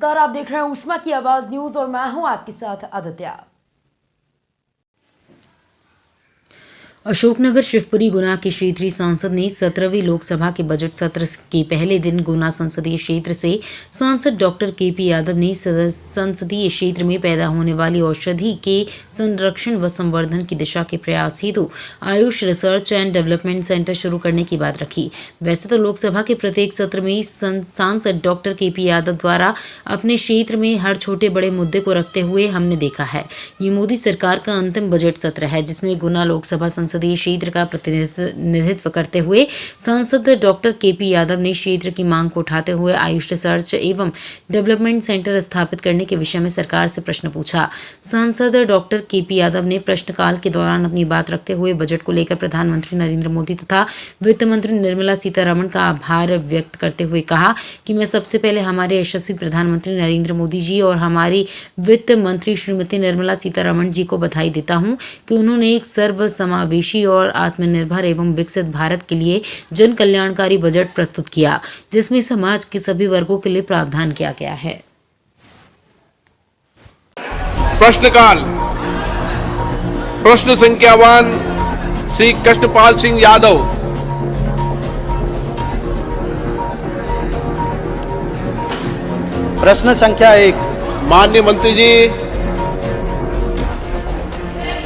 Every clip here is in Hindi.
नमस्कार, आप देख रहे हैं उष्मा की आवाज न्यूज और मैं हूं आपके साथ आदित्य। अशोकनगर शिवपुरी गुना के क्षेत्रीय सांसद ने 17वीं लोकसभा के बजट सत्र के पहले दिन गुना संसदीय क्षेत्र से सांसद डॉक्टर केपी यादव ने संसदीय क्षेत्र में पैदा होने वाली औषधि के संरक्षण व संवर्धन की दिशा के प्रयास हेतु Ayush research and development centre शुरू करने की बात रखी। वैसे तो लोकसभा के प्रत्येक सत्र में सांसद डॉक्टर केपी यादव द्वारा अपने क्षेत्र में हर छोटे बड़े मुद्दे को रखते हुए हमने देखा है। ये मोदी सरकार का अंतिम बजट सत्र है जिसमें गुना लोकसभा संसदीय क्षेत्र का प्रतिनिधित्व करते हुए सांसद डॉक्टर केपी यादव ने क्षेत्र की मांग को उठाते हुए आयुष रिसर्च एवं डेवलपमेंट सेंटर स्थापित करने के विषय में सरकार से प्रश्न पूछा। सांसद डॉक्टर केपी यादव ने प्रश्नकाल के दौरान अपनी बात रखते हुए बजट को लेकर प्रधानमंत्री नरेंद्र मोदी तथा वित्त मंत्री निर्मला सीतारमण का आभार व्यक्त करते हुए कहा कि मैं सबसे पहले हमारे यशस्वी प्रधानमंत्री नरेंद्र मोदी जी और हमारी वित्त मंत्री श्रीमती निर्मला सीतारमण जी को बधाई देता हूं कि उन्होंने एक सर्वसमावेशी और आत्मनिर्भर एवं विकसित भारत के लिए जन कल्याणकारी बजट प्रस्तुत किया जिसमें समाज के सभी वर्गों के लिए प्रावधान किया गया है। प्रश्नकाल। प्रश्न संख्या 1 श्री कृष्णपाल सिंह यादव। प्रश्न संख्या 1। माननीय मंत्री जी।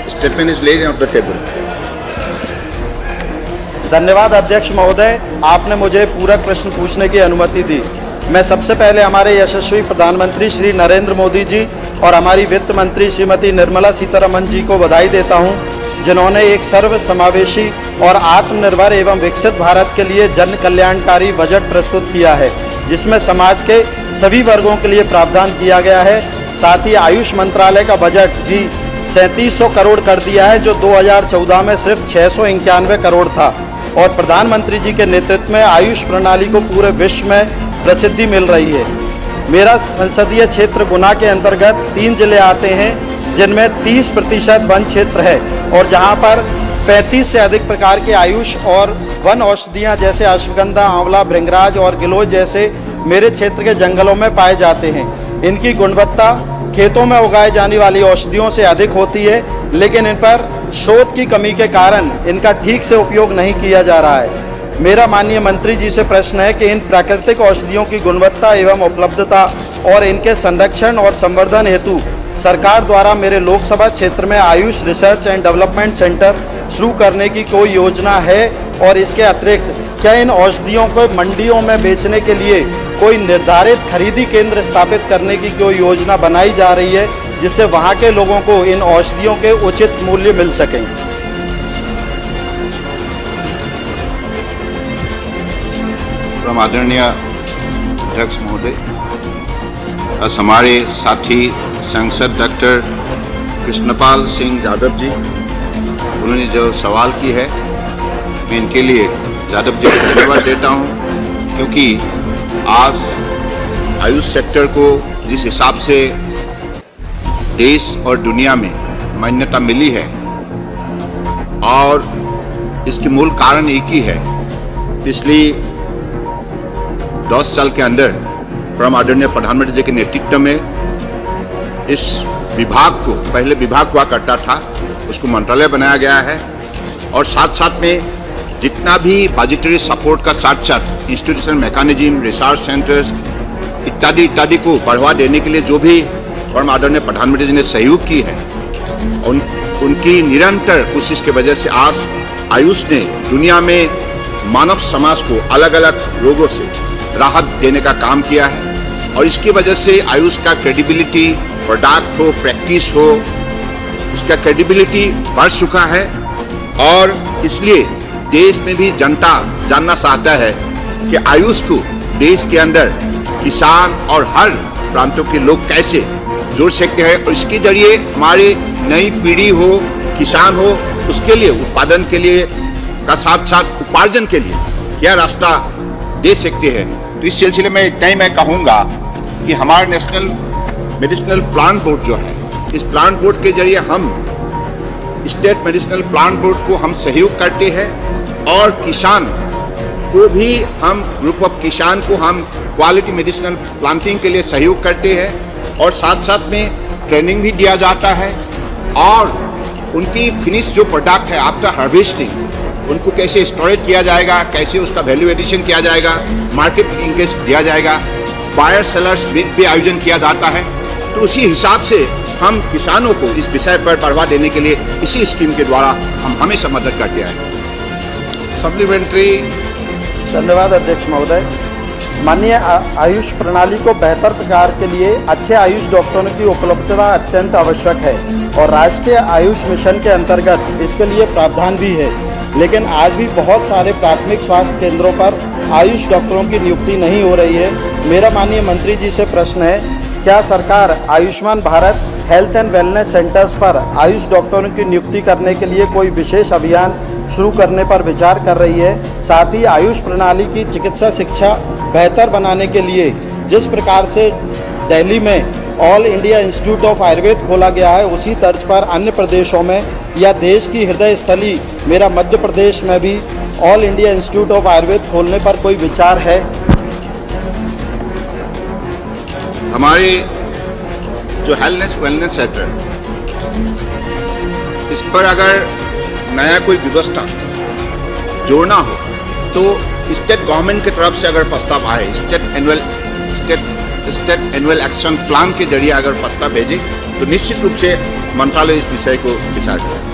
Statement is laid on the table. धन्यवाद अध्यक्ष महोदय, आपने मुझे पूरक प्रश्न पूछने की अनुमति दी। मैं सबसे पहले हमारे यशस्वी प्रधानमंत्री श्री नरेंद्र मोदी जी और हमारी वित्त मंत्री श्रीमती निर्मला सीतारमण जी को बधाई देता हूं, जिन्होंने एक सर्वसमावेशी और आत्मनिर्भर एवं विकसित भारत के लिए जन कल्याणकारी बजट प्रस्तुत किया है जिसमें समाज के सभी वर्गों के लिए प्रावधान किया गया है। साथ ही आयुष मंत्रालय का बजट भी 3700 करोड़ कर दिया है जो 2014 में सिर्फ 691 करोड़ था और प्रधानमंत्री जी के नेतृत्व में आयुष प्रणाली को पूरे विश्व में प्रसिद्धि मिल रही है। मेरा संसदीय क्षेत्र गुना के अंतर्गत 3 जिले आते हैं जिनमें 30% वन क्षेत्र है और जहां पर 35 से अधिक प्रकार के आयुष और वन औषधियां जैसे अश्वगंधा, आंवला, भृंगराज और गिलोय जैसे मेरे क्षेत्र के जंगलों में पाए जाते हैं। इनकी गुणवत्ता खेतों में उगाए जाने वाली औषधियों से अधिक होती है, लेकिन इन पर शोध की कमी के कारण इनका ठीक से उपयोग नहीं किया जा रहा है। मेरा माननीय मंत्री जी से प्रश्न है कि इन प्राकृतिक औषधियों की गुणवत्ता एवं उपलब्धता और इनके संरक्षण और संवर्धन हेतु सरकार द्वारा मेरे लोकसभा क्षेत्र में Ayush research and development centre शुरू करने की कोई योजना है और इसके अतिरिक्त क्या इन औषधियों को मंडियों में बेचने के लिए कोई निर्धारित खरीदी केंद्र स्थापित करने की कोई योजना बनाई जा रही है जिससे वहां के लोगों को इन औषधियों के उचित मूल्य मिल सकें। आदरणीय अध्यक्ष महोदय, आज हमारे साथी सांसद डॉक्टर कृष्णपाल सिंह यादव जी, उन्होंने जो सवाल की है मैं इनके लिए यादव जी को धन्यवाद देता हूं, क्योंकि आज आयुष सेक्टर को जिस हिसाब से देश और दुनिया में मान्यता मिली है और इसके मूल कारण एक ही है। पिछली 10 साल के अंदर परम आदरणीय प्रधानमंत्री जी के नेतृत्व में इस विभाग को, पहले विभाग हुआ करता था, उसको मंत्रालय बनाया गया है और साथ साथ में जितना भी बजटरी सपोर्ट का साथ साथ इंस्टीट्यूशन मैकेनिज्म, रिसर्च सेंटर्स इत्यादि को बढ़ावा देने के लिए जो भी परम आदरणीय प्रधानमंत्री जी ने सहयोग की है, उनकी निरंतर कोशिश की वजह से आज आयुष ने दुनिया में मानव समाज को अलग अलग रोगों से राहत देने का काम किया है और इसकी वजह से आयुष का क्रेडिबिलिटी, प्रोडक्ट हो, प्रैक्टिस हो, इसका क्रेडिबिलिटी बढ़ चुका है और इसलिए देश में भी जनता जानना चाहता है कि आयुष को देश के अंदर किसान और हर प्रांतों के लोग कैसे जोड़ सकते हैं और इसके जरिए हमारी नई पीढ़ी हो, किसान हो, उसके लिए उत्पादन के लिए का साथ साथ उपार्जन के लिए क्या रास्ता दे सकते हैं। तो इस सिलसिले में इतना ही मैं कहूँगा कि हमारा नेशनल मेडिसिनल प्लांट बोर्ड जो है, इस प्लांट बोर्ड के जरिए हम स्टेट मेडिसिनल प्लांट बोर्ड को हम सहयोग करते हैं और किसान को भी हम ग्रुप ऑफ किसान को हम क्वालिटी मेडिसिनल प्लांटिंग के लिए सहयोग करते हैं और साथ साथ में ट्रेनिंग भी दिया जाता है और उनकी फिनिश जो प्रोडक्ट है आफ्टर हार्वेस्टिंग उनको कैसे स्टोरेज किया जाएगा, कैसे उसका वैल्यू एडिशन किया जाएगा, मार्केट लिंकेज दिया जाएगा, बायर सेलर्स मीट भी आयोजन किया जाता है। तो उसी हिसाब से हम किसानों को इस विषय पर बढ़ावा देने के लिए इसी स्कीम के द्वारा हम हमेशा मदद करते हैं। सप्लीमेंट्री। धन्यवाद अध्यक्ष महोदय। माननीय आयुष प्रणाली को बेहतर प्रकार के लिए अच्छे आयुष डॉक्टरों की उपलब्धता अत्यंत आवश्यक है और राष्ट्रीय आयुष मिशन के अंतर्गत इसके लिए प्रावधान भी है, लेकिन आज भी बहुत सारे प्राथमिक स्वास्थ्य केंद्रों पर आयुष डॉक्टरों की नियुक्ति नहीं हो रही है। मेरा माननीय मंत्री जी से प्रश्न है, क्या सरकार Ayushman Bharat health and wellness centres पर आयुष डॉक्टरों की नियुक्ति करने के लिए कोई विशेष अभियान शुरू करने पर विचार कर रही है? साथ ही आयुष प्रणाली की चिकित्सा शिक्षा बेहतर बनाने के लिए जिस प्रकार से दिल्ली में all India institute of Ayurveda खोला गया है, उसी तर्ज पर अन्य प्रदेशों में या देश की हृदय स्थली मेरा मध्य प्रदेश में भी all India institute of Ayurveda खोलने पर कोई विचार है? हमारे जो हेल्थ वेलनेस सेंटर, इस पर अगर नया कोई व्यवस्था जोड़ना हो तो स्टेट गवर्नमेंट की तरफ से अगर प्रस्ताव आए, स्टेट एनुअल एक्शन प्लान के जरिए अगर प्रस्ताव भेजे तो निश्चित रूप से मंत्रालय इस विषय को विचार करेगा।